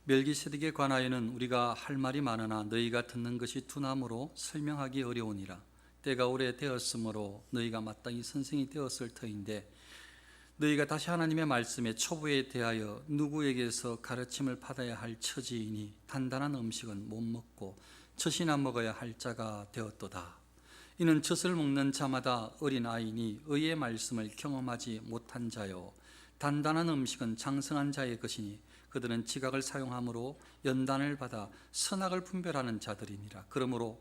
멜기세덱에 관하여는 우리가 할 말이 많으나 너희가 듣는 것이 둔함으로 설명하기 어려우니라. 때가 오래 되었으므로 너희가 마땅히 선생이 되었을 터인데 너희가 다시 하나님의 말씀에 초부에 대하여 누구에게서 가르침을 받아야 할 처지이니 단단한 음식은 못 먹고 젖이나 먹어야 할 자가 되었도다. 이는 젖을 먹는 자마다 어린아이니 의의 말씀을 경험하지 못한 자요, 단단한 음식은 장성한 자의 것이니 그들은 지각을 사용함으로 연단을 받아 선악을 분별하는 자들이니라. 그러므로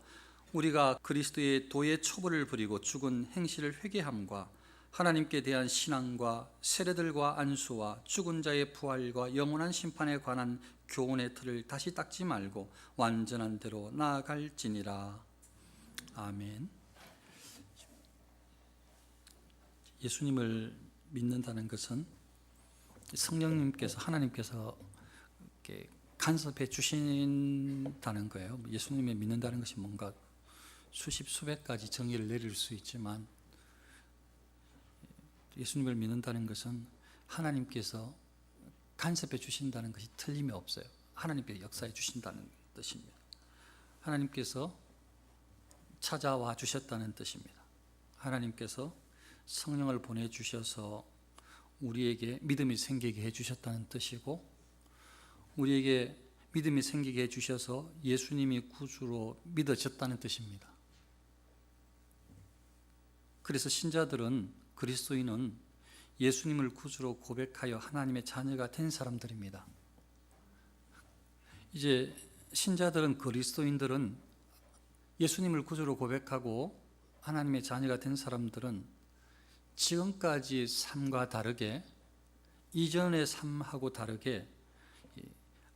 우리가 그리스도의 도의 초보를 부리고 죽은 행실을 회개함과 하나님께 대한 신앙과 세례들과 안수와 죽은 자의 부활과 영원한 심판에 관한 교훈의 틀을 다시 닦지 말고 완전한 대로 나아갈지니라. 아멘. 예수님을 믿는다는 것은 성령님께서, 하나님께서 이렇게 간섭해 주신다는 거예요. 예수님을 믿는다는 것이 뭔가 수십 수백 가지 정의를 내릴 수 있지만, 예수님을 믿는다는 것은 하나님께서 간섭해 주신다는 것이 틀림이 없어요. 하나님께서 역사해 주신다는 뜻입니다. 하나님께서 찾아와 주셨다는 뜻입니다. 하나님께서 성령을 보내주셔서 우리에게 믿음이 생기게 해주셨다는 뜻이고, 우리에게 믿음이 생기게 해주셔서 예수님이 구주로 믿어졌다는 뜻입니다. 그래서 신자들은, 그리스도인은 예수님을 구주로 고백하여 하나님의 자녀가 된 사람들입니다. 이제 신자들은, 그리스도인들은 예수님을 구주로 고백하고 하나님의 자녀가 된 사람들은 지금까지 삶과 다르게, 이전의 삶하고 다르게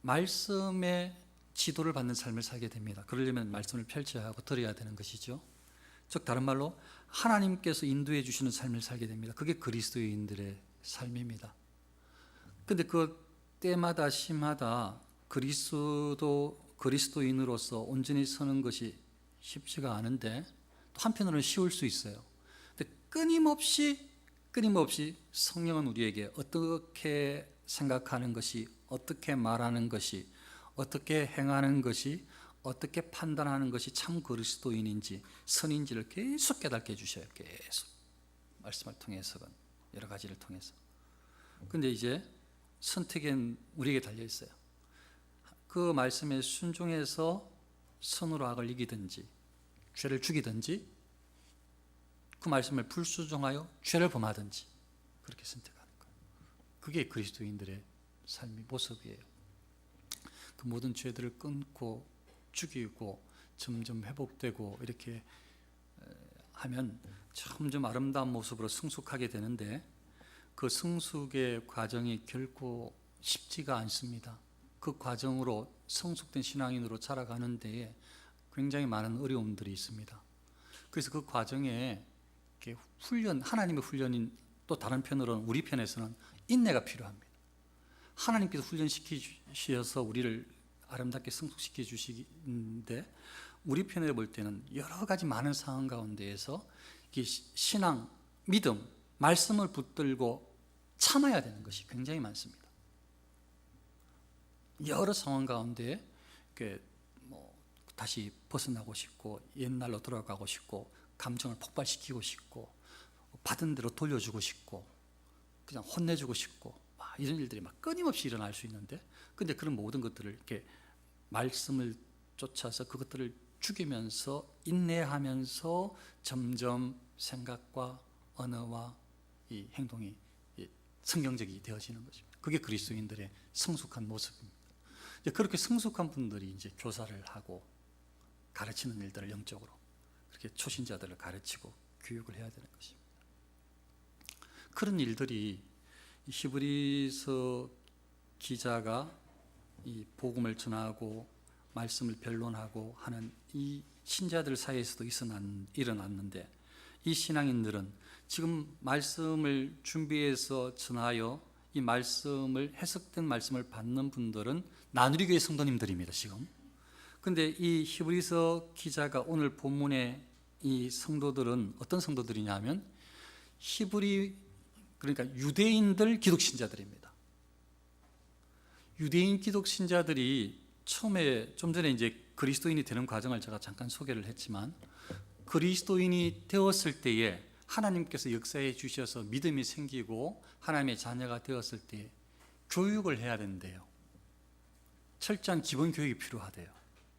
말씀의 지도를 받는 삶을 살게 됩니다. 그러려면 말씀을 펼쳐야 하고 들어야 되는 것이죠. 즉 다른 말로 하나님께서 인도해 주시는 삶을 살게 됩니다. 그게 그리스도인들의 삶입니다. 그런데 그 때마다 시마다 그리스도인으로서 온전히 서는 것이 쉽지가 않은데, 또 한편으로는 쉬울 수 있어요. 근데 끊임없이 성령은 우리에게 어떻게 생각하는 것이, 어떻게 말하는 것이, 어떻게 행하는 것이, 어떻게 판단하는 것이 참 그리스도인인지 선인지를 계속 깨닫게 해주셔요. 계속 말씀을 통해서건 여러 가지를 통해서. 그런데 이제 선택은 우리에게 달려 있어요. 그 말씀에 순종해서 선으로 악을 이기든지 죄를 죽이든지, 그 말씀을 불순종하여 죄를 범하든지, 그렇게 선택하는 거예요. 그게 그리스도인들의 삶의 모습이에요. 그 모든 죄들을 끊고 죽이고 점점 회복되고 이렇게 하면 점점 아름다운 모습으로 성숙하게 되는데, 그 성숙의 과정이 결코 쉽지가 않습니다. 그 과정으로 성숙된 신앙인으로 자라가는 데에 굉장히 많은 어려움들이 있습니다. 그래서 그 과정에 이렇게 하나님의 훈련인, 또 다른 편으로는 우리 편에서는 인내가 필요합니다. 하나님께서 훈련시키셔서 우리를 아름답게 성숙시켜 주시는데, 우리 편에 볼 때는 여러 가지 많은 상황 가운데에서 신앙, 믿음, 말씀을 붙들고 참아야 되는 것이 굉장히 많습니다. 여러 상황 가운데 다시 벗어나고 싶고, 옛날로 돌아가고 싶고, 감정을 폭발시키고 싶고, 받은 대로 돌려주고 싶고, 그냥 혼내주고 싶고, 이런 일들이 끊임없이 일어날 수 있는데, 근데 그런 모든 것들을 이렇게 말씀을 쫓아서 그것들을 죽이면서 인내하면서 점점 생각과 언어와 이 행동이 성경적이 되어지는 것입니다. 그게 그리스도인들의 성숙한 모습입니다. 이제 그렇게 성숙한 분들이 이제 교사를 하고 가르치는 일들을 영적으로 그렇게 초신자들을 가르치고 교육을 해야 되는 것입니다. 그런 일들이 히브리서 기자가 이 복음을 전하고 말씀을 변론하고 하는 이 신자들 사이에서도 일어났는데, 이 신앙인들은 지금 말씀을 준비해서 전하여 이 말씀을, 해석된 말씀을 받는 분들은 나누리교회 성도님들입니다 지금. 그런데 이 히브리서 기자가 오늘 본문의 이 성도들은 어떤 성도들이냐면, 그러니까 유대인들 기독신자들입니다. 유대인 기독 신자들이 처음에 좀 전에 이제 그리스도인이 되는 과정을 제가 잠깐 소개를 했지만, 그리스도인이 되었을 때에 하나님께서 역사해 주셔서 믿음이 생기고 하나님의 자녀가 되었을 때 교육을 해야 된대요. 철저한 기본 교육이 필요하대요.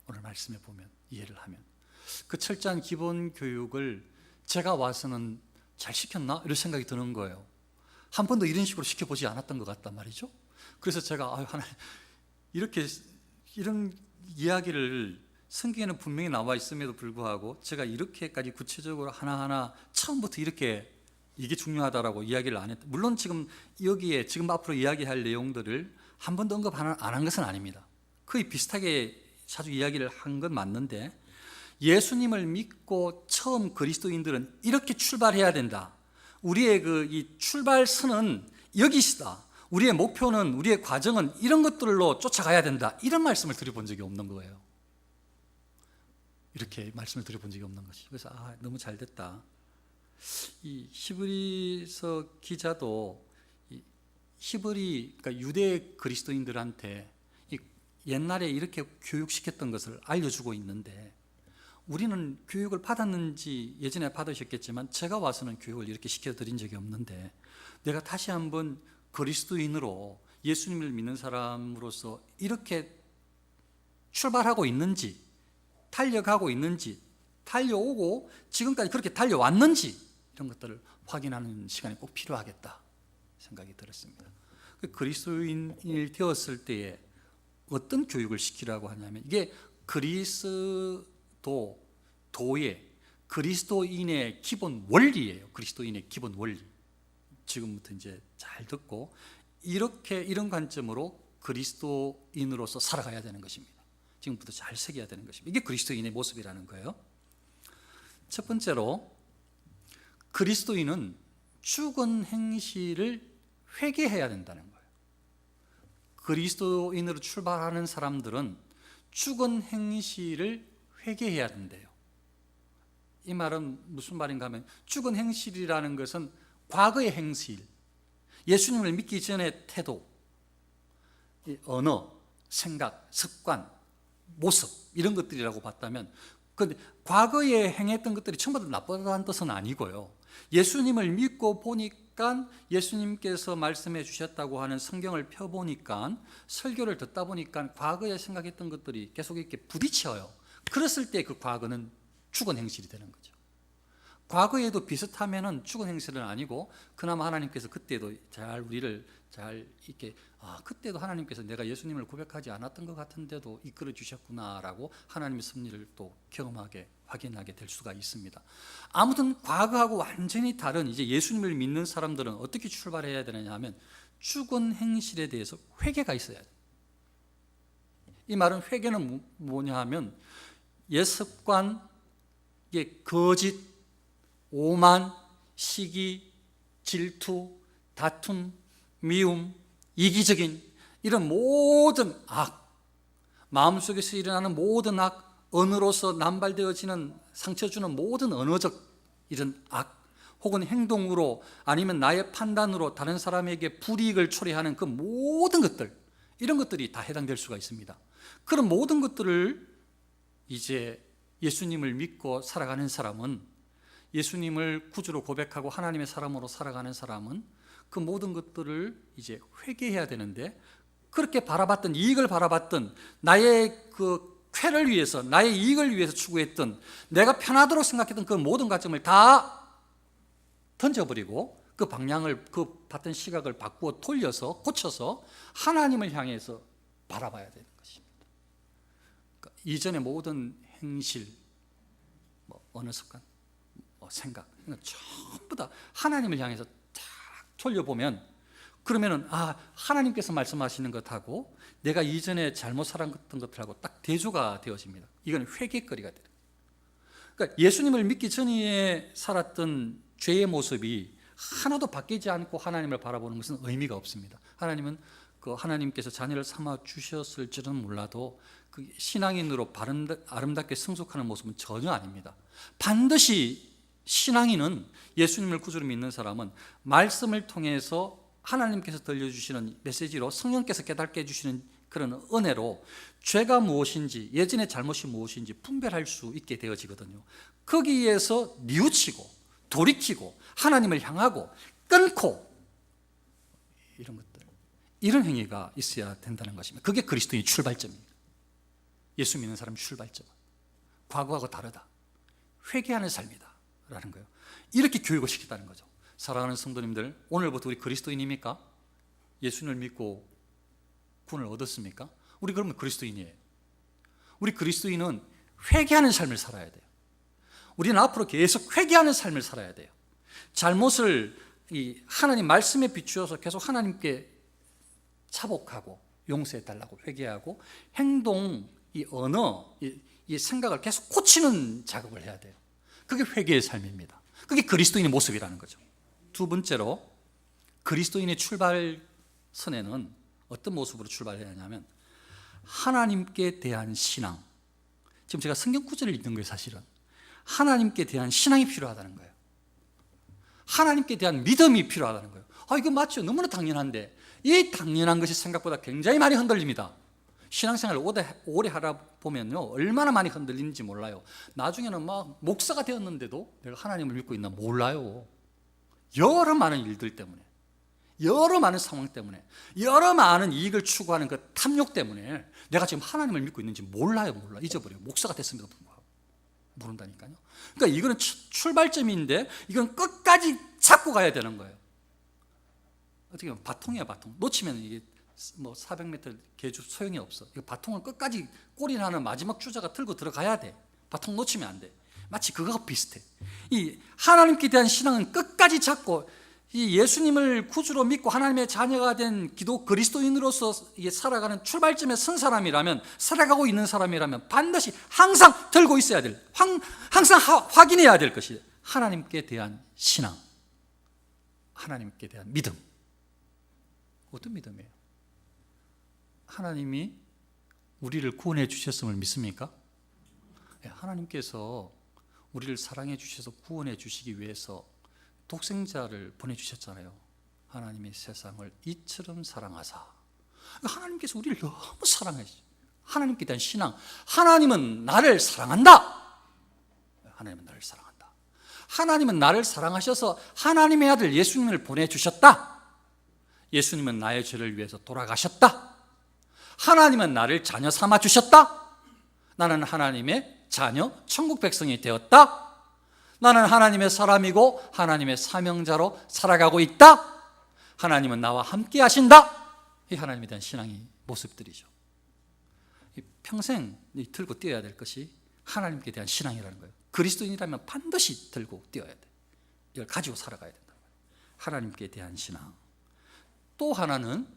오늘 말씀에 보면, 이해를 하면 그 철저한 기본 교육을 제가 와서는 잘 시켰나? 이런 생각이 드는 거예요. 한 번도 이런 식으로 시켜보지 않았던 것 같단 말이죠. 그래서 제가 하나님, 이런 이야기를 성경에는 분명히 나와 있음에도 불구하고 제가 이렇게까지 구체적으로 하나하나 처음부터 이렇게 이게 중요하다라고 이야기를 안 했다. 물론 지금 여기에 지금 앞으로 이야기할 내용들을 한 번도 언급 안 한 것은 아닙니다. 거의 비슷하게 자주 이야기를 한 건 맞는데, 예수님을 믿고 처음 그리스도인들은 이렇게 출발해야 된다. 우리의 이 출발선은 여기시다. 우리의 목표는, 우리의 과정은 이런 것들로 쫓아가야 된다. 이런 말씀을 드려본 적이 없는 거예요. 이렇게 말씀을 드려본 적이 없는 것이죠. 그래서 너무 잘 됐다. 이 히브리서 기자도 그러니까 유대 그리스도인들한테 옛날에 이렇게 교육시켰던 것을 알려주고 있는데, 우리는 교육을 받았는지 예전에 받으셨겠지만 제가 와서는 교육을 이렇게 시켜드린 적이 없는데, 내가 다시 한번 그리스도인으로 예수님을 믿는 사람으로서 이렇게 출발하고 있는지, 달려가고 있는지, 달려오고 지금까지 그렇게 달려왔는지, 이런 것들을 확인하는 시간이 꼭 필요하겠다 생각이 들었습니다. 그리스도인이 되었을 때에 어떤 교육을 시키라고 하냐면, 이게 도의 그리스도인의 기본 원리예요. 그리스도인의 기본 원리. 지금부터 이제 잘 듣고 이런 관점으로 그리스도인으로서 살아가야 되는 것입니다. 지금부터 잘 새겨야 되는 것입니다. 이게 그리스도인의 모습이라는 거예요. 첫 번째로, 그리스도인은 죽은 행실을 회개해야 된다는 거예요. 그리스도인으로 출발하는 사람들은 죽은 행실을 회개해야 된대요. 이 말은 무슨 말인가 하면, 죽은 행실이라는 것은 과거의 행실, 예수님을 믿기 전의 태도, 언어, 생각, 습관, 모습, 이런 것들이라고 봤다면, 그런데 과거에 행했던 것들이 전부 다 나쁘다는 뜻은 아니고요. 예수님을 믿고 보니까, 예수님께서 말씀해 주셨다고 하는 성경을 펴보니까, 설교를 듣다 보니까 과거에 생각했던 것들이 계속 이렇게 부딪혀요. 그랬을 때 그 과거는 죽은 행실이 되는 거죠. 과거에도 비슷하면은 죽은 행실은 아니고, 그나마 하나님께서 그때도 우리를 이렇게, 그때도 하나님께서 내가 예수님을 고백하지 않았던 것 같은데도 이끌어 주셨구나라고 하나님의 섭리를 또 경험하게, 확인하게 될 수가 있습니다. 아무튼 과거하고 완전히 다른 이제 예수님을 믿는 사람들은 어떻게 출발해야 되느냐 하면, 죽은 행실에 대해서 회개가 있어야 돼요. 이 말은, 회개는 뭐냐 하면, 옛 습관, 거짓, 오만, 시기, 질투, 다툼, 미움, 이기적인 이런 모든 악, 마음속에서 일어나는 모든 악, 언어로서 남발되어지는 상처 주는 모든 언어적 이런 악, 혹은 행동으로 아니면 나의 판단으로 다른 사람에게 불이익을 초래하는 그 모든 것들, 이런 것들이 다 해당될 수가 있습니다. 그런 모든 것들을 이제 예수님을 믿고 살아가는 사람은, 예수님을 구주로 고백하고 하나님의 사람으로 살아가는 사람은 그 모든 것들을 이제 회개해야 되는데, 그렇게 바라봤던, 이익을 바라봤던, 나의 그 쾌를 위해서, 나의 이익을 위해서 추구했던, 내가 편하도록 생각했던 그 모든 가점을 다 던져버리고, 그 방향을, 그 봤던 시각을 바꾸어 돌려서, 고쳐서 하나님을 향해서 바라봐야 되는 것입니다. 그러니까 이전의 모든 행실, 어느 습관, 생각, 전부 다 하나님을 향해서 딱 돌려보면, 그러면은 하나님께서 말씀하시는 것하고 내가 이전에 잘못 살았던 것들하고 딱 대조가 되어집니다. 이건 회개거리가 돼요. 그러니까 예수님을 믿기 전에 살았던 죄의 모습이 하나도 바뀌지 않고 하나님을 바라보는 것은 의미가 없습니다. 하나님은 하나님께서 자녀를 삼아 주셨을지는 몰라도 그 신앙인으로 아름답게 승속하는 모습은 전혀 아닙니다. 반드시 신앙인은, 예수님을 구주로 믿는 사람은 말씀을 통해서 하나님께서 들려주시는 메시지로 성령께서 깨닫게 해주시는 그런 은혜로 죄가 무엇인지, 예전의 잘못이 무엇인지 분별할 수 있게 되어지거든요. 거기에서 뉘우치고 돌이키고 하나님을 향하고 끊고 이런 것들, 이런 행위가 있어야 된다는 것입니다. 그게 그리스도인의 출발점입니다. 예수 믿는 사람의 출발점은 과거하고 다르다, 회개하는 삶이다 라는 거예요. 이렇게 교육을 시켰다는 거죠. 사랑하는 성도님들, 오늘부터 우리 그리스도인입니까? 예수님을 믿고 구원을 얻었습니까? 우리 그러면 그리스도인이에요. 우리 그리스도인은 회개하는 삶을 살아야 돼요. 우리는 앞으로 계속 회개하는 삶을 살아야 돼요. 잘못을 하나님 말씀에 비추어서 계속 하나님께 차복하고 용서해달라고 회개하고, 행동, 이 언어, 이 생각을 계속 고치는 작업을 해야 돼요. 그게 회개의 삶입니다. 그게 그리스도인의 모습이라는 거죠. 두 번째로, 그리스도인의 출발선에는 어떤 모습으로 출발해야 하냐면 하나님께 대한 신앙. 지금 제가 성경 구절을 읽는 거예요. 사실은 하나님께 대한 신앙이 필요하다는 거예요. 하나님께 대한 믿음이 필요하다는 거예요. 이거 맞죠? 너무나 당연한데 이 당연한 것이 생각보다 굉장히 많이 흔들립니다. 신앙생활을 오래 하다 보면요, 얼마나 많이 흔들리는지 몰라요. 나중에는 막 목사가 되었는데도 내가 하나님을 믿고 있나 몰라요. 여러 많은 일들 때문에, 여러 많은 상황 때문에, 여러 많은 이익을 추구하는 그 탐욕 때문에 내가 지금 하나님을 믿고 있는지 몰라요. 잊어버려요. 목사가 됐음에도 불구하고 모른다니까요. 그러니까 이거는 출발점인데 이건 끝까지 잡고 가야 되는 거예요. 어떻게 보면 바통이야, 바통. 놓치면 이게 뭐 400m 개주 소용이 없어. 이거 바통을 끝까지 골인하는 마지막 주자가 들고 들어가야 돼. 바통 놓치면 안 돼. 마치 그거가 비슷해. 이 하나님께 대한 신앙은 끝까지 잡고, 이 예수님을 구주로 믿고 하나님의 자녀가 된 기독 그리스도인으로서 살아가는 출발점에 선 사람이라면, 살아가고 있는 사람이라면 반드시 항상 들고 있어야 될, 항상 확인해야 될 것이 하나님께 대한 신앙, 하나님께 대한 믿음. 어떤 믿음이에요? 하나님이 우리를 구원해 주셨음을 믿습니까? 하나님께서 우리를 사랑해 주셔서 구원해 주시기 위해서 독생자를 보내주셨잖아요. 하나님이 세상을 이처럼 사랑하사. 하나님께서 우리를 너무 사랑하시죠. 하나님께 대한 신앙. 하나님은 나를 사랑한다. 하나님은 나를 사랑한다. 하나님은 나를 사랑하셔서 하나님의 아들 예수님을 보내주셨다. 예수님은 나의 죄를 위해서 돌아가셨다. 하나님은 나를 자녀 삼아 주셨다. 나는 하나님의 자녀, 천국 백성이 되었다. 나는 하나님의 사람이고 하나님의 사명자로 살아가고 있다. 하나님은 나와 함께 하신다. 이 하나님에 대한 신앙의 모습들이죠. 평생 들고 뛰어야 될 것이 하나님께 대한 신앙이라는 거예요. 그리스도인이라면 반드시 들고 뛰어야 돼. 이걸 가지고 살아가야 된다. 하나님께 대한 신앙. 또 하나는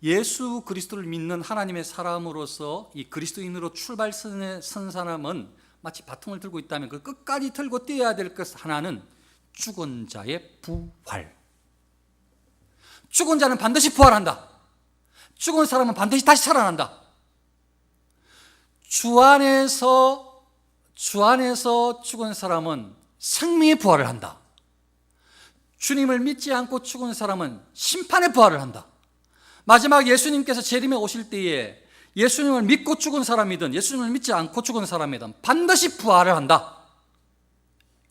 예수 그리스도를 믿는 하나님의 사람으로서 이 그리스도인으로 출발선에 선 사람은 마치 바통을 들고 있다면 그 끝까지 들고 뛰어야 될 것 하나는 죽은 자의 부활. 죽은 자는 반드시 부활한다. 죽은 사람은 반드시 다시 살아난다. 주 안에서 죽은 사람은 생명의 부활을 한다. 주님을 믿지 않고 죽은 사람은 심판의 부활을 한다. 마지막 예수님께서 재림에 오실 때에 예수님을 믿고 죽은 사람이든 예수님을 믿지 않고 죽은 사람이든 반드시 부활을 한다.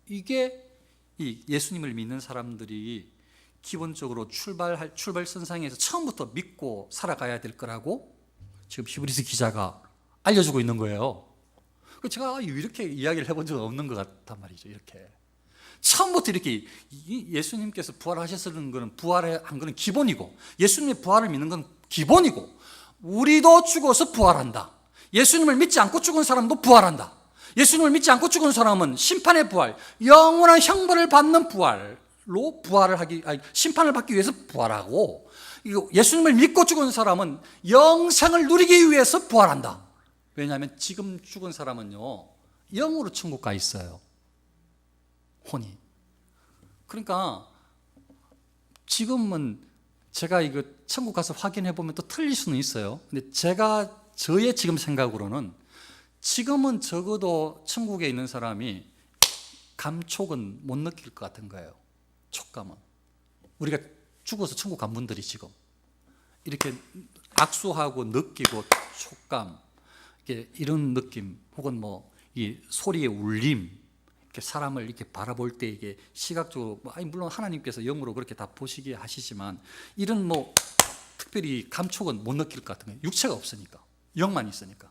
이게 이 예수님을 믿는 사람들이 기본적으로 출발선상에서 처음부터 믿고 살아가야 될 거라고 지금 히브리서 기자가 알려주고 있는 거예요. 제가 이렇게 이야기를 해본 적은 없는 것 같단 말이죠. 이렇게 처음부터 이렇게 예수님께서 부활하셨다는 것은 부활한 것은 기본이고, 예수님의 부활을 믿는 건 기본이고, 우리도 죽어서 부활한다. 예수님을 믿지 않고 죽은 사람도 부활한다. 예수님을 믿지 않고 죽은 사람은 심판의 부활, 영원한 형벌을 받는 부활로 심판을 받기 위해서 부활하고, 예수님을 믿고 죽은 사람은 영생을 누리기 위해서 부활한다. 왜냐하면 지금 죽은 사람은요, 영으로 천국 가 있어요. 혼이. 그러니까 지금은 제가 이거 천국 가서 확인해 보면 또 틀릴 수는 있어요. 근데 저의 지금 생각으로는 지금은 적어도 천국에 있는 사람이 감촉은 못 느낄 것 같은 거예요. 촉감은. 우리가 죽어서 천국 간 분들이 지금 이렇게 악수하고 느끼고 촉감, 이런 느낌, 혹은 뭐 이 소리의 울림, 이렇게 사람을 이렇게 바라볼 때 이게 시각적으로, 아니 물론 하나님께서 영으로 그렇게 다 보시게 하시지만 이런 뭐 특별히 감촉은 못 느낄 것 같은 거예요. 육체가 없으니까, 영만 있으니까.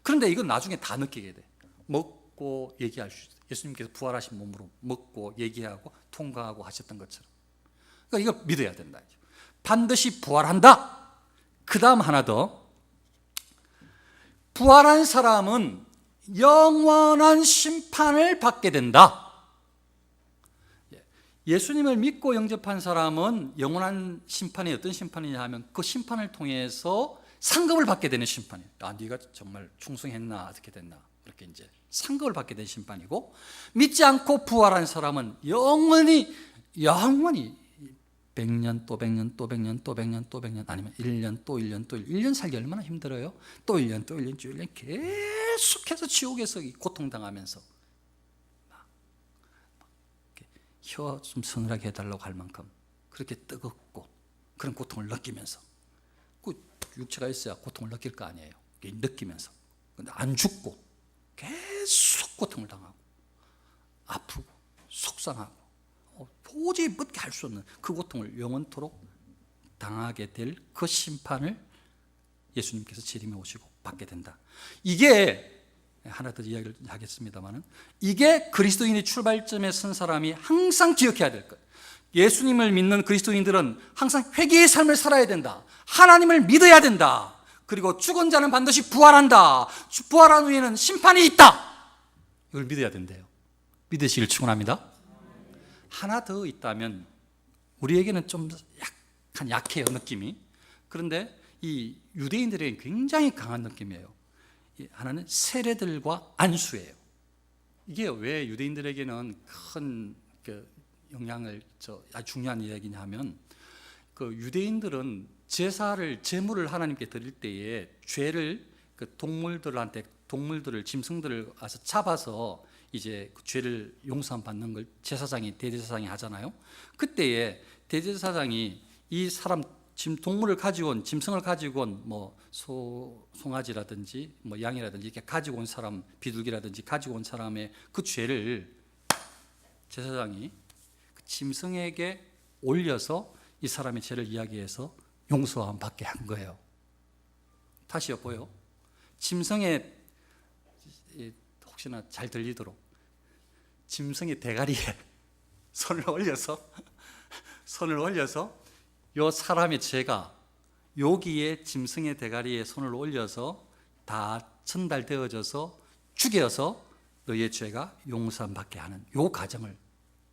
그런데 이건 나중에 다 느끼게 돼. 먹고 얘기할 수 있어요. 예수님께서 부활하신 몸으로 먹고 얘기하고 통과하고 하셨던 것처럼. 그러니까 이걸 믿어야 된다. 반드시 부활한다. 그 다음 하나 더, 부활한 사람은 영원한 심판을 받게 된다. 예수님을 믿고 영접한 사람은 영원한 심판이 어떤 심판이냐 하면 그 심판을 통해서 상급을 받게 되는 심판이에요. 아, 네가 정말 충성했나 어떻게 됐나, 이렇게 이제 상급을 받게 되는 심판이고, 믿지 않고 부활한 사람은 영원히 100년 또 100년 또 100년 또 100년 또 100년, 아니면 1년 또 1년 또 1년 살기 얼마나 힘들어요. 또 1년 또 1년 또 1년 계속해서 지옥에서 고통당하면서 혀 좀 서늘하게 해달라고 할 만큼 그렇게 뜨겁고 그런 고통을 느끼면서, 그 육체가 있어야 고통을 느낄 거 아니에요. 느끼면서. 근데 안 죽고 계속 고통을 당하고 아프고 속상하고 도저히 뻗게 할 수 없는 그 고통을 영원토록 당하게 될 그 심판을 예수님께서 재림해 오시고 받게 된다. 이게 하나 더 이야기를 하겠습니다만은, 이게 그리스도인의 출발점에 선 사람이 항상 기억해야 될 것. 예수님을 믿는 그리스도인들은 항상 회개의 삶을 살아야 된다. 하나님을 믿어야 된다. 그리고 죽은 자는 반드시 부활한다. 부활한 후에는 심판이 있다. 이걸 믿어야 된대요. 믿으시길 축원합니다. 하나 더 있다면, 우리에게는 좀 약해요, 느낌이. 그런데 이 유대인들에게는 굉장히 강한 느낌이에요. 하나는 세례들과 안수예요. 이게 왜 유대인들에게는 큰 영향을, 아주 중요한 이야기냐 하면, 그 유대인들은 제물을 하나님께 드릴 때에 죄를 동물들을, 짐승들을 와서 잡아서 이제 그 죄를 용서 받는 걸 대제사장이 하잖아요. 그때에 대제사장이 이 사람 동물을 가지고 온, 짐승을 가지고 온 뭐 송아지라든지 뭐 양이라든지 이렇게 가지고 온 사람, 비둘기라든지 가지고 온 사람의 그 죄를 제사장이 그 짐승에게 올려서 이 사람의 죄를 이야기해서 용서함 받게 한 거예요. 다시 엿보요. 짐승의, 혹시나 잘 들리도록, 짐승의 대가리에 손을 올려서 요 사람의 죄가 여기에 짐승의 대가리에 손을 올려서 다 전달되어져서 죽여서 너의 죄가 용서함 받게 하는 요 과정을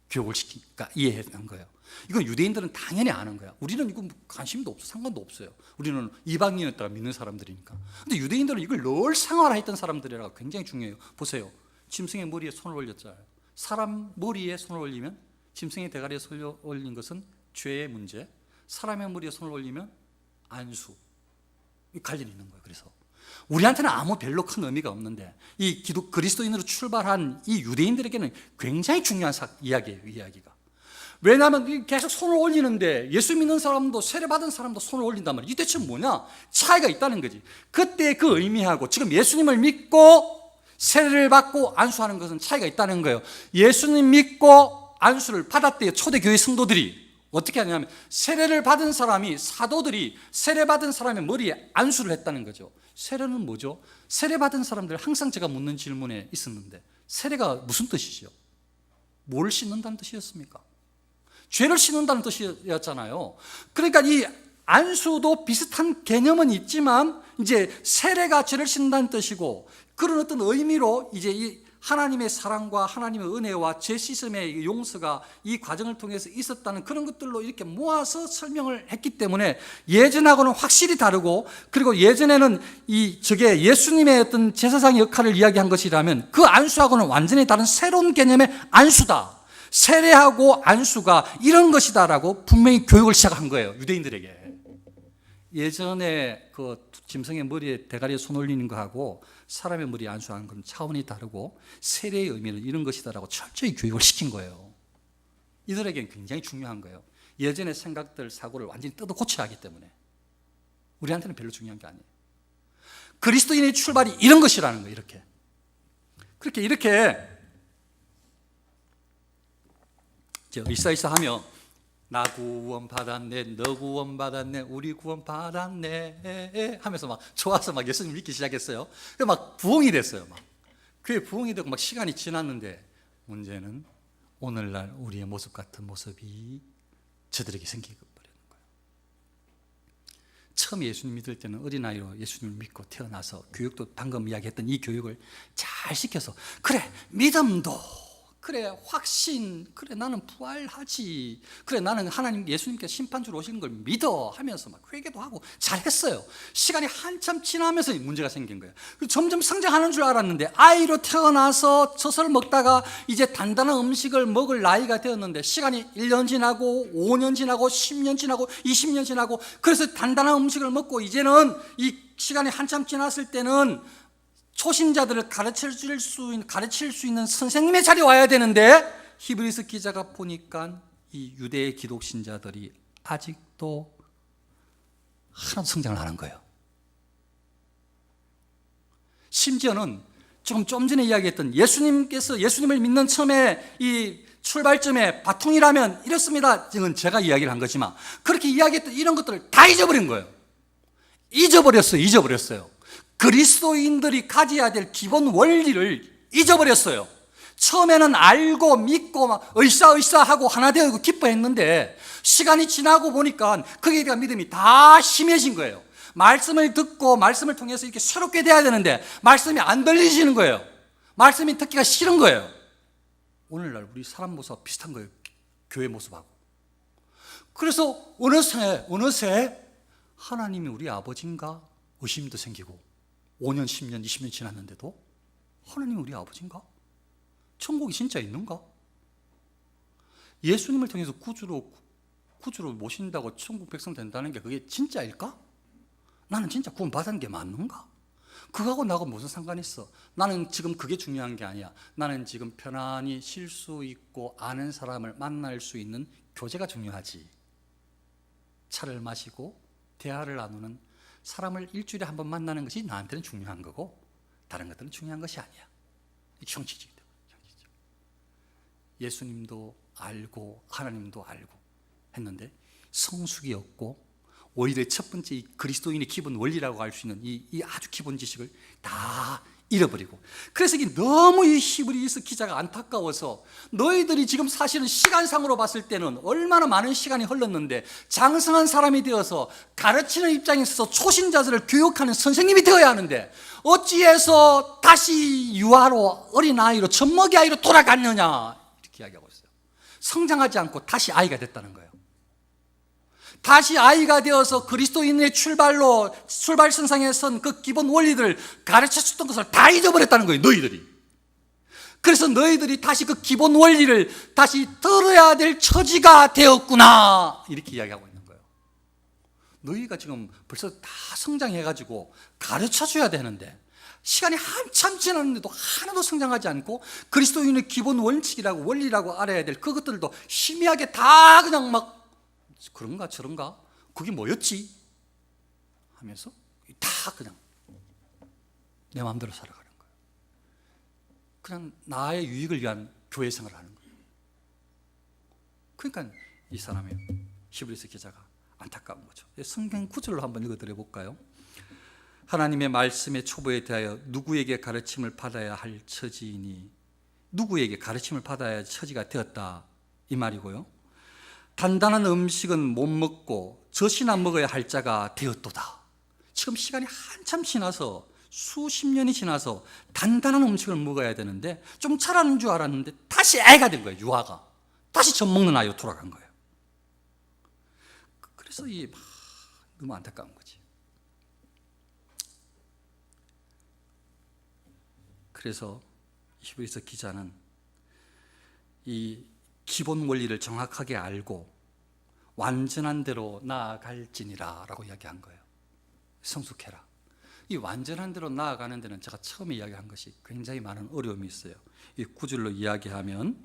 교육을 시키니까 이해한 거예요. 이건 유대인들은 당연히 아는 거야. 우리는 이거 관심도 없어, 상관도 없어요. 우리는 이방인이었다가 믿는 사람들이니까. 근데 유대인들은 이걸 늘 생활했던 사람들이라 굉장히 중요해요. 보세요. 짐승의 머리에 손을 올렸잖아요. 사람 머리에 손을 올리면, 짐승의 대가리에 손을 올린 것은 죄의 문제, 사람의 머리에 손을 올리면 안수. 관련이 있는 거예요. 그래서 우리한테는 아무 별로 큰 의미가 없는데, 이 그리스도인으로 출발한 이 유대인들에게는 굉장히 중요한 이야기예요. 이 이야기가. 왜냐하면 계속 손을 올리는데, 예수 믿는 사람도 세례받은 사람도 손을 올린단 말이에요. 이 대체 뭐냐? 차이가 있다는 거지. 그때 그 의미하고 지금 예수님을 믿고 세례를 받고 안수하는 것은 차이가 있다는 거예요. 예수님 믿고 안수를 받았대요. 초대교회 성도들이. 어떻게 하냐면, 세례를 받은 사람이, 사도들이 세례받은 사람의 머리에 안수를 했다는 거죠. 세례는 뭐죠? 세례받은 사람들, 항상 제가 묻는 질문에 있었는데, 세례가 무슨 뜻이죠? 뭘 씻는다는 뜻이었습니까? 죄를 씻는다는 뜻이었잖아요. 그러니까 이 안수도 비슷한 개념은 있지만, 이제 세례가 죄를 씻는다는 뜻이고, 그런 어떤 의미로 이제 이 하나님의 사랑과 하나님의 은혜와 죄 씻음의 용서가 이 과정을 통해서 있었다는 그런 것들로 이렇게 모아서 설명을 했기 때문에 예전하고는 확실히 다르고, 그리고 예전에는 저게 예수님의 어떤 제사장의 역할을 이야기한 것이라면, 그 안수하고는 완전히 다른 새로운 개념의 안수다. 세례하고 안수가 이런 것이다라고 분명히 교육을 시작한 거예요. 유대인들에게. 예전에 그 짐승의 머리에 대가리에 손 올리는 거하고 사람의 머리에 안수하는 건 차원이 다르고, 세례의 의미는 이런 것이다라고 철저히 교육을 시킨 거예요. 이들에게는 굉장히 중요한 거예요. 예전의 생각들, 사고를 완전히 뜯어 고쳐야 하기 때문에 우리한테는 별로 중요한 게 아니에요. 그리스도인의 출발이 이런 것이라는 거예요. 이렇게 의사의사 하며 나 구원 받았네, 너 구원 받았네, 우리 구원 받았네 하면서 막 좋아서 막 예수님 믿기 시작했어요. 그래서 막 부흥이 됐어요. 막 교회 부흥이 되고 막 시간이 지났는데 문제는 오늘날 우리의 모습 같은 모습이 저들에게 생기고 버리는 거예요. 처음 예수님 믿을 때는 어린아이로 예수님을 믿고 태어나서 교육도 방금 이야기했던 이 교육을 잘 시켜서 그래 믿음도 그래 확신, 그래 나는 부활하지, 그래 나는 하나님 예수님께서 심판주로 오시는 걸 믿어 하면서 막 회개도 하고 잘했어요. 시간이 한참 지나면서 문제가 생긴 거예요. 점점 성장하는 줄 알았는데 아이로 태어나서 젖을 먹다가 이제 단단한 음식을 먹을 나이가 되었는데 시간이 1년 지나고 5년 지나고 10년 지나고 20년 지나고 그래서 단단한 음식을 먹고 이제는 이 시간이 한참 지났을 때는 초신자들을 가르칠 수 있는 선생님의 자리에 와야 되는데 히브리서 기자가 보니까 이 유대의 기독신자들이 아직도 하나도 성장을 안 하는 거예요. 심지어는 좀 전에 이야기했던 예수님을 믿는 처음에 이 출발점에 바통이라면 이렇습니다. 지금 제가 이야기를 한 거지만 그렇게 이야기했던 이런 것들을 다 잊어버린 거예요. 잊어버렸어요. 그리스도인들이 가져야 될 기본 원리를 잊어버렸어요. 처음에는 알고 믿고 막 으쌰으쌰하고 하나 되고 기뻐했는데 시간이 지나고 보니까 거기에 대한 믿음이 다 심해진 거예요. 말씀을 듣고 말씀을 통해서 이렇게 새롭게 돼야 되는데 말씀이 안 들리시는 거예요. 말씀이 듣기가 싫은 거예요. 오늘날 우리 사람 모습과 비슷한 거예요. 교회 모습하고. 그래서 어느새 하나님이 우리 아버지인가 의심도 생기고 5년, 10년, 20년 지났는데도 하나님이 우리 아버지인가? 천국이 진짜 있는가? 예수님을 통해서 구주로 모신다고 천국 백성 된다는 게 그게 진짜일까? 나는 진짜 구원 받은 게 맞는가? 그거하고 나하고 무슨 상관이 있어? 나는 지금 그게 중요한 게 아니야. 나는 지금 편안히 쉴 수 있고 아는 사람을 만날 수 있는 교제가 중요하지. 차를 마시고 대화를 나누는 사람을 일주일에 한 번 만나는 것이 나한테는 중요한 거고 다른 것들은 중요한 것이 아니야. 형식이기 때문에. 예수님도 알고 하나님도 알고 했는데 성숙이 없고 오히려 첫 번째 이 그리스도인의 기본 원리라고 할 수 있는 이 아주 기본 지식을 다 잃어버리고 그래서 너무 이 히브리서 기자가 안타까워서 너희들이 지금 사실은 시간상으로 봤을 때는 얼마나 많은 시간이 흘렀는데 장성한 사람이 되어서 가르치는 입장에 있어서 초신자들을 교육하는 선생님이 되어야 하는데 어찌해서 다시 유아로 어린아이로 젖먹이 아이로 돌아갔느냐 이렇게 이야기하고 있어요. 성장하지 않고 다시 아이가 됐다는 거예요. 다시 아이가 되어서 그리스도인의 출발선상에 선 그 기본 원리들을 가르쳐줬던 것을 다 잊어버렸다는 거예요. 너희들이. 그래서 너희들이 다시 그 기본 원리를 다시 들어야 될 처지가 되었구나 이렇게 이야기하고 있는 거예요. 너희가 지금 벌써 다 성장해가지고 가르쳐줘야 되는데 시간이 한참 지났는데도 하나도 성장하지 않고 그리스도인의 기본 원칙이라고 원리라고 알아야 될 그것들도 희미하게 다 그냥 막 그런가 저런가 그게 뭐였지 하면서 다 그냥 내 마음대로 살아가는 거예요. 그냥 나의 유익을 위한 교회 생활을 하는 거예요. 그러니까 이 사람의 히브리서 기자가 안타까운 거죠. 성경 구절로 한번 읽어드려 볼까요? 하나님의 말씀의 초보에 대하여 누구에게 가르침을 받아야 할 처지이니 누구에게 가르침을 받아야 할 처지가 되었다 이 말이고요. 단단한 음식은 못 먹고 젖이나 먹어야 할 자가 되었도다. 지금 시간이 한참 지나서 수십 년이 지나서 단단한 음식을 먹어야 되는데 좀 자라는 줄 알았는데 다시 애가 된 거예요. 유아가 다시 젖 먹는 아이로 돌아간 거예요. 그래서 너무 안타까운 거지. 그래서 히브리서 기자는 이 기본 원리를 정확하게 알고 완전한 대로 나아갈지니라 라고 이야기한 거예요. 성숙해라. 이 완전한 대로 나아가는 데는 제가 처음에 이야기한 것이 굉장히 많은 어려움이 있어요. 이 구절로 이야기하면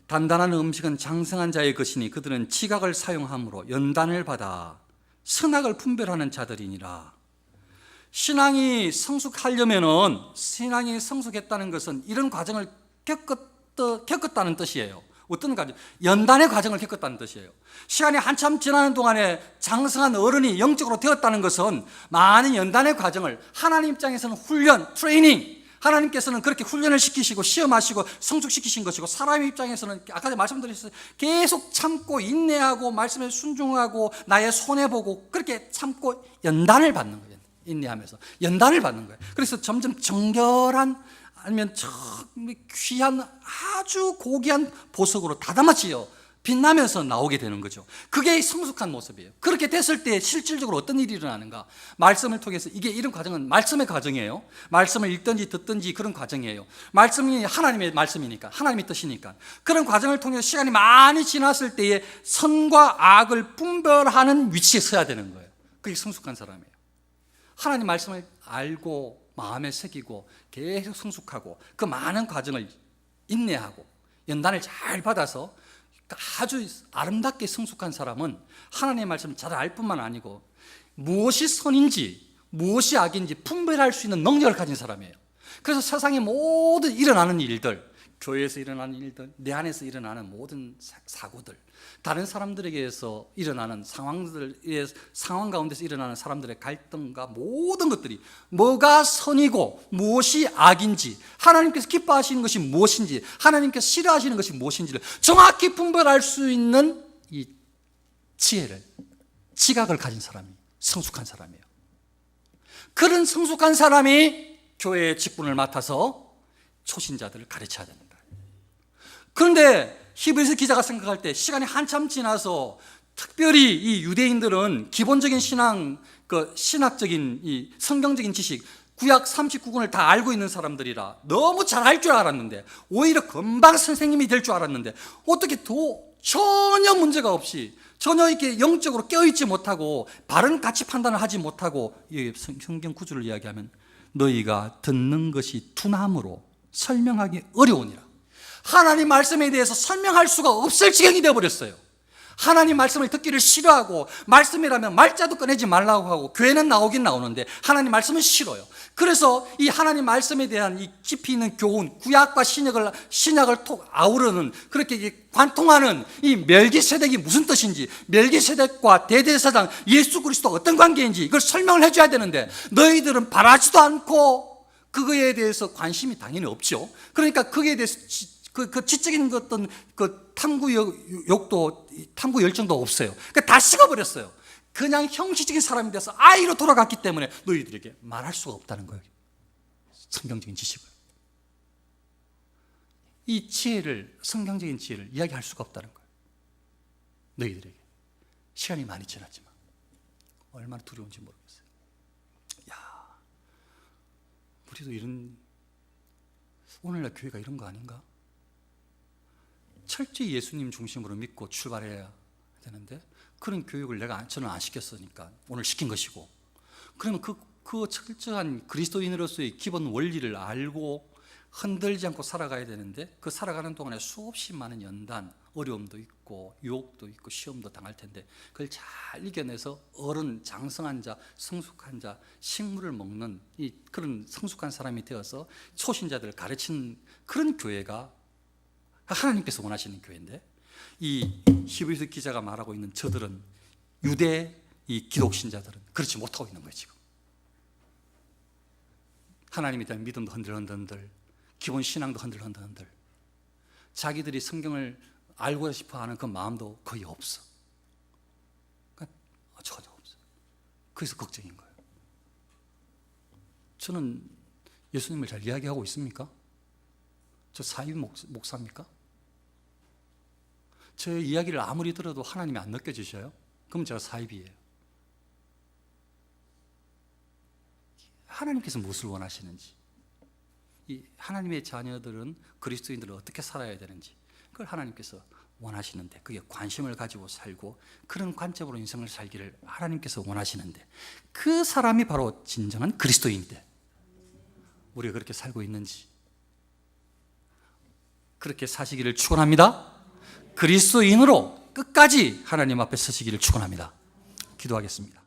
단단한 음식은 장성한 자의 것이니 그들은 지각을 사용함으로 연단을 받아 선악을 분별하는 자들이니라. 신앙이 성숙하려면은, 신앙이 성숙했다는 것은 이런 과정을 겪었다는 뜻이에요. 어떤 과정? 연단의 과정을 겪었다는 뜻이에요. 시간이 한참 지나는 동안에 장성한 어른이 영적으로 되었다는 것은 많은 연단의 과정을, 하나님 입장에서는 훈련, 트레이닝, 하나님께서는 그렇게 훈련을 시키시고 시험하시고 성숙시키신 것이고, 사람의 입장에서는 아까 말씀드렸어요. 계속 참고 인내하고 말씀에 순종하고 나의 손해보고 그렇게 참고 연단을 받는 거예요. 인내하면서 연단을 받는 거예요. 그래서 점점 정결한, 아니면 귀한 아주 고귀한 보석으로 다듬어지어 빛나면서 나오게 되는 거죠. 그게 성숙한 모습이에요. 그렇게 됐을 때 실질적으로 어떤 일이 일어나는가? 말씀을 통해서, 이게 이런 과정은 말씀의 과정이에요. 말씀을 읽든지 듣든지 그런 과정이에요. 말씀이 하나님의 말씀이니까, 하나님의 뜻이니까. 그런 과정을 통해서 시간이 많이 지났을 때에 선과 악을 분별하는 위치에 서야 되는 거예요. 그게 성숙한 사람이에요. 하나님 말씀을 알고 마음에 새기고 계속 성숙하고 그 많은 과정을 인내하고 연단을 잘 받아서 아주 아름답게 성숙한 사람은 하나님의 말씀을 잘 알 뿐만 아니고 무엇이 선인지 무엇이 악인지 분별할 수 있는 능력을 가진 사람이에요. 그래서 세상의 모든 일어나는 일들, 교회에서 일어나는 일들, 내 안에서 일어나는 모든 사고들, 다른 사람들에게서 일어나는 상황 가운데서 일어나는 사람들의 갈등과 모든 것들이 뭐가 선이고 무엇이 악인지, 하나님께서 기뻐하시는 것이 무엇인지, 하나님께서 싫어하시는 것이 무엇인지를 정확히 분별할 수 있는 이 지혜를, 지각을 가진 사람이 성숙한 사람이에요. 그런 성숙한 사람이 교회의 직분을 맡아서 초신자들을 가르쳐야 됩니다. 그런데 히브리서 기자가 생각할 때 시간이 한참 지나서, 특별히 이 유대인들은 기본적인 신학적인 이 성경적인 지식, 구약 39권을 다 알고 있는 사람들이라 너무 잘 알 줄 알았는데, 오히려 금방 선생님이 될 줄 알았는데, 어떻게 전혀 문제가 없이, 전혀 이렇게 영적으로 깨어있지 못하고 바른 가치 판단을 하지 못하고, 성경 구절을 이야기하면 너희가 듣는 것이 둔함으로 설명하기 어려우니라. 하나님 말씀에 대해서 설명할 수가 없을 지경이 되어버렸어요. 하나님 말씀을 듣기를 싫어하고, 말씀이라면 말자도 꺼내지 말라고 하고, 교회는 나오긴 나오는데 하나님 말씀은 싫어요. 그래서 이 하나님 말씀에 대한 이 깊이 있는 교훈, 구약과 신약을 아우르는, 그렇게 관통하는 이 멜기세덱이 무슨 뜻인지, 멜기세덱과 대제사장 예수 그리스도 어떤 관계인지 이걸 설명을 해줘야 되는데, 너희들은 바라지도 않고 그거에 대해서 관심이 당연히 없죠. 그러니까 그거에 대해서 그 지적인 어떤 그 탐구 열정도 없어요. 그러니까 다 식어버렸어요. 그냥 형식적인 사람이 돼서 아이로 돌아갔기 때문에 너희들에게 말할 수가 없다는 거예요. 성경적인 지식을. 이 지혜를, 성경적인 지혜를 이야기할 수가 없다는 거예요. 너희들에게. 시간이 많이 지났지만 얼마나 두려운지 모르겠어요. 우리도 오늘날 교회가 이런 거 아닌가? 철저히 예수님 중심으로 믿고 출발해야 되는데, 그런 교육을 저는 안 시켰으니까 오늘 시킨 것이고, 그러면 그 철저한 그리스도인으로서의 기본 원리를 알고 흔들지 않고 살아가야 되는데, 그 살아가는 동안에 수없이 많은 연단, 어려움도 있고 유혹도 있고 시험도 당할 텐데, 그걸 잘 이겨내서 어른, 장성한 자, 성숙한 자, 식물을 먹는 그런 성숙한 사람이 되어서 초신자들을 가르치는 그런 교회가 하나님께서 원하시는 교회인데, 이 히브리서 기자가 말하고 있는 저들은, 유대 이 기독신자들은 그렇지 못하고 있는 거예요. 지금 하나님에 대한 믿음도 흔들흔들, 기본 신앙도 흔들흔들, 자기들이 성경을 알고 싶어하는 그 마음도 거의 없어. 그러니까 전혀 없어. 그래서 걱정인 거예요. 저는 예수님을 잘 이야기하고 있습니까? 저 사이비 목사입니까? 제 이야기를 아무리 들어도 하나님이 안 느껴지셔요? 그럼 제가 사이비예요. 하나님께서 무엇을 원하시는지, 이 하나님의 자녀들은, 그리스도인들은 어떻게 살아야 되는지, 그걸 하나님께서 원하시는데, 그게 관심을 가지고 살고 그런 관점으로 인생을 살기를 하나님께서 원하시는데, 그 사람이 바로 진정한 그리스도인인데, 우리가 그렇게 살고 있는지, 그렇게 사시기를 축원합니다. 그리스도인으로 끝까지 하나님 앞에 서시기를 축원합니다. 기도하겠습니다.